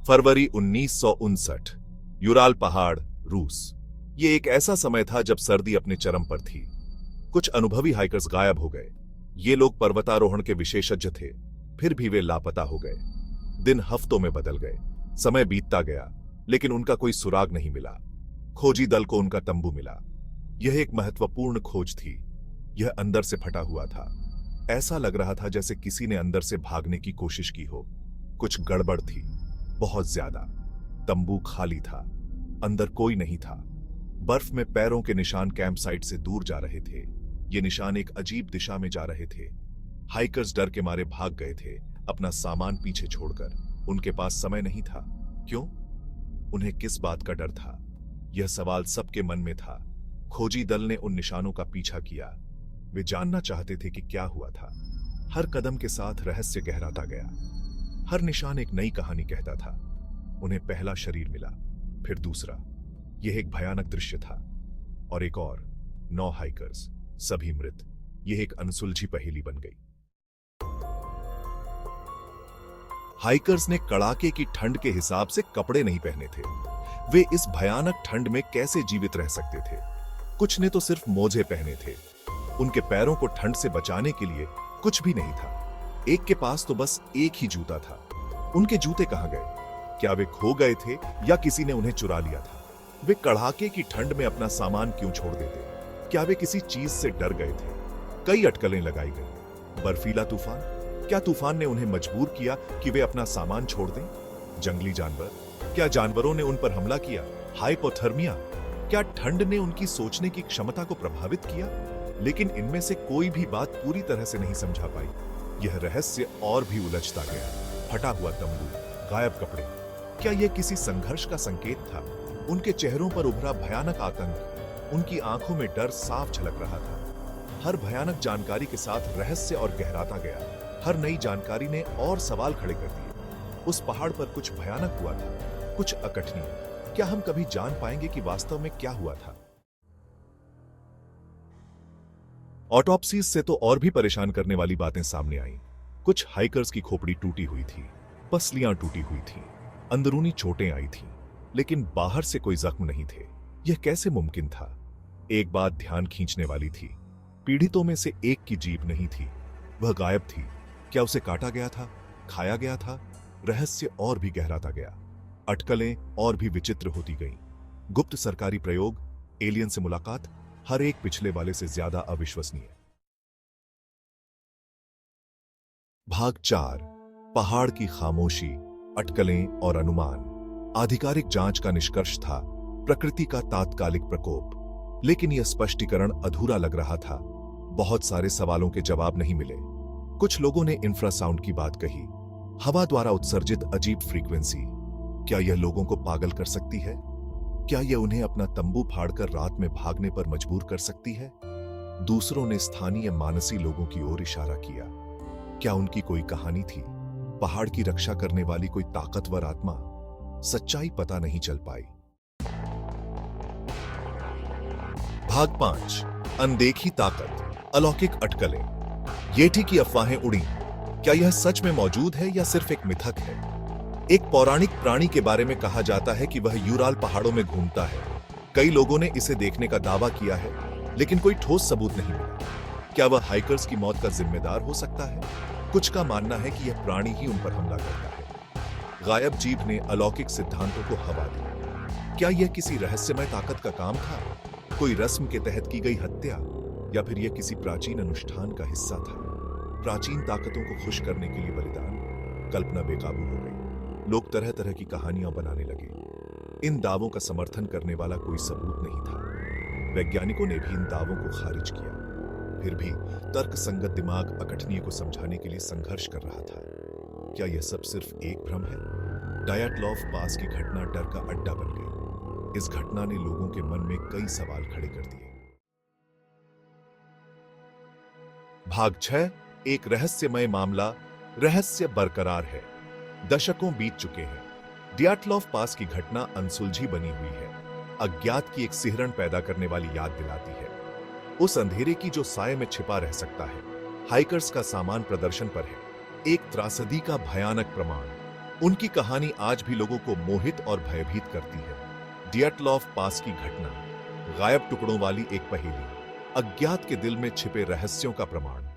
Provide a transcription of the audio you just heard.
फरवरी 1959, Ural पहाड़, रूस। ये एक ऐसा समय था जब सर्दी अपने चरम पर थी। कुछ अनुभवी हाइकर्स गायब हो गए। ये लोग पर्वतारोहण के विशेषज्ञ थे, फिर भी वे लापता हो गए। दिन हफ्तों में बदल गए, समय बीतता गया, लेकिन उनका कोई सुराग नहीं मिला। खोजी दल को उनका तंबू मिला। यह एक महत्वपूर्ण खोज थी। यह अंदर से फटा हुआ था। ऐसा लग रहा था जैसे किसी ने अंदर से भागने की कोशिश की हो। कुछ गड़बड़ थी, बहुत ज्यादा। तंबू खाली था, अंदर कोई नहीं था। बर्फ में पैरों के निशान कैंप साइट से दूर जा रहे थे। ये निशान एक अजीब दिशा में जा रहे थे। हाइकर्स डर के मारे भाग गए थे, अपना सामान पीछे छोड़कर। उनके पास समय नहीं था। क्यों? उन्हें किस बात का डर था? यह सवाल सबके मन में था। खोजी दल ने उन निशानों का पीछा किया। वे जानना चाहते थे कि क्या हुआ था। हर कदम के साथ रहस्य गहराता गया। हर निशान एक नई कहानी कहता था। उन्हें पहला शरीर मिला, फिर दूसरा। यह एक भयानक दृश्य था। और एक और, 9 हाइकर्स, सभी मृत। यह एक अनसुलझी पहेली बन गई। हाइकर्स ने कड़ाके की ठंड के हिसाब से कपड़े नहीं पहने थे। वे इस भयानक ठंड में कैसे जीवित रह सकते थे? कुछ ने तो सिर्फ मोजे पहने थे। उनके पैरों को ठंड से बचाने के लिए कुछ भी नहीं था। एक के पास तो बस एक ही जूता था। उनके जूते कहां गए? क्या वे खो गए थे या किसी ने उन्हें चुरा लिया था? वे कड़ाके की ठंड में अपना सामान क्यों छोड़ देते? क्या वे किसी चीज से डर गए थे? कई अटकलें लगाई गई। बर्फीला तूफान? क्या तूफान ने उन्हें मजबूर किया कि वे अपना सामान छोड़ दें? जंगली जानवर? क्या जानवरों ने उन पर हमला किया? हाइपोथर्मिया? क्या ठंड ने उनकी सोचने की क्षमता को प्रभावित किया? लेकिन इनमें से कोई भी बात पूरी तरह से नहीं समझा पाई। यह रहस्य और भी उलझता गया। फटा हुआ तंबू, गायब कपड़े, क्या यह किसी संघर्ष का संकेत था? उनके चेहरों पर उभरा भयानक आतंक, उनकी आंखों में डर साफ झलक रहा था। हर भयानक जानकारी के साथ रहस्य और गहराता गया। हर नई जानकारी ने और सवाल खड़े कर दिए। उस पहाड़ पर कुछ भयानक हुआ था, कुछ अकठनीय। क्या हम कभी जान पाएंगे कि वास्तव में क्या हुआ था? ऑटोप्सीज से तो और भी परेशान करने वाली बातें सामने आईं। कुछ हाइकर्स की खोपड़ी टूटी हुई थी, पसलियां टूटी हुई थीं, अंदरूनी चोटें आई थीं, लेकिन बाहर से कोई जख्म नहीं थे। यह कैसे मुमकिन था? एक बात ध्यान खींचने वाली थी। पीड़ितों में से एक की जीभ नहीं थी, वह गायब थी। क्या उसे काटा गया था? खाया गया था? रहस्य और भी गहराता गया। अटकलें और भी विचित्र होती गईं। गुप्त सरकारी प्रयोग, एलियन से मुलाकात, हर एक पिछले वाले से ज्यादा अविश्वसनीय। भाग 4, पहाड़ की खामोशी, अटकलें और अनुमान। आधिकारिक जांच का निष्कर्ष था प्रकृति का तात्कालिक प्रकोप। लेकिन यह स्पष्टीकरण अधूरा लग रहा था। बहुत सारे सवालों के जवाब नहीं मिले। कुछ लोगों ने इंफ्रासाउंड की बात कही, हवा द्वारा उत्सर्जित अजीब फ्रीक्वेंसी। क्या यह लोगों को पागल कर सकती है? क्या यह उन्हें अपना तंबू फाड़कर रात में भागने पर मजबूर कर सकती है? दूसरों ने स्थानीय मानसी लोगों की ओर इशारा किया। क्या उनकी कोई कहानी थी? पहाड़ की रक्षा करने वाली कोई ताकतवर आत्मा? सच्चाई पता नहीं चल पाई। भाग 5, अनदेखी ताकत, अलौकिक अटकलें। येठी की अफवाहें उड़ी। क्या यह सच में मौजूद है या सिर्फ एक मिथक है? एक पौराणिक प्राणी के बारे में कहा जाता है कि वह यूराल पहाड़ों में घूमता है। कई लोगों ने इसे देखने का दावा किया है, लेकिन कोई ठोस सबूत नहीं मिला। क्या वह हाइकर्स की मौत का जिम्मेदार हो सकता है? कुछ का मानना है कि यह प्राणी ही उन पर हमला करता है। गायब जीभ ने अलौकिक सिद्धांतों को हवा दी। क्या यह किसी रहस्यमय ताकत का काम था? कोई रस्म के तहत की गई हत्या? या फिर यह किसी प्राचीन अनुष्ठान का हिस्सा था? प्राचीन ताकतों को खुश करने के लिए बलिदान। कल्पना बेकाबू हो गई। लोग तरह तरह की कहानियां बनाने लगे। इन दावों का समर्थन करने वाला कोई सबूत नहीं था। वैज्ञानिकों ने भी इन दावों को खारिज किया। फिर भी तर्कसंगत दिमाग अकठनीय को समझाने के लिए संघर्ष कर रहा था। क्या यह सब सिर्फ एक भ्रम है? डायटलॉफ पास की घटना डर का अड्डा बन गई। इस घटना ने लोगों के मन में कई सवाल खड़े कर दिए। भाग 6, एक रहस्यमय मामला, रहस्य बरकरार है। दशकों बीत चुके हैं। डियाटलॉफ पास की घटना अनसुलझी बनी हुई है। अज्ञात की एक सिहरन पैदा करने वाली याद दिलाती है, उस अंधेरे की जो साये में छिपा रह सकता है। हाइकर्स का सामान प्रदर्शन पर है, एक त्रासदी का भयानक प्रमाण। उनकी कहानी आज भी लोगों को मोहित और भयभीत करती है। डियाटलॉफ पास की घटना, गायब टुकड़ों वाली एक पहेली, अज्ञात के दिल में छिपे रहस्यों का प्रमाण।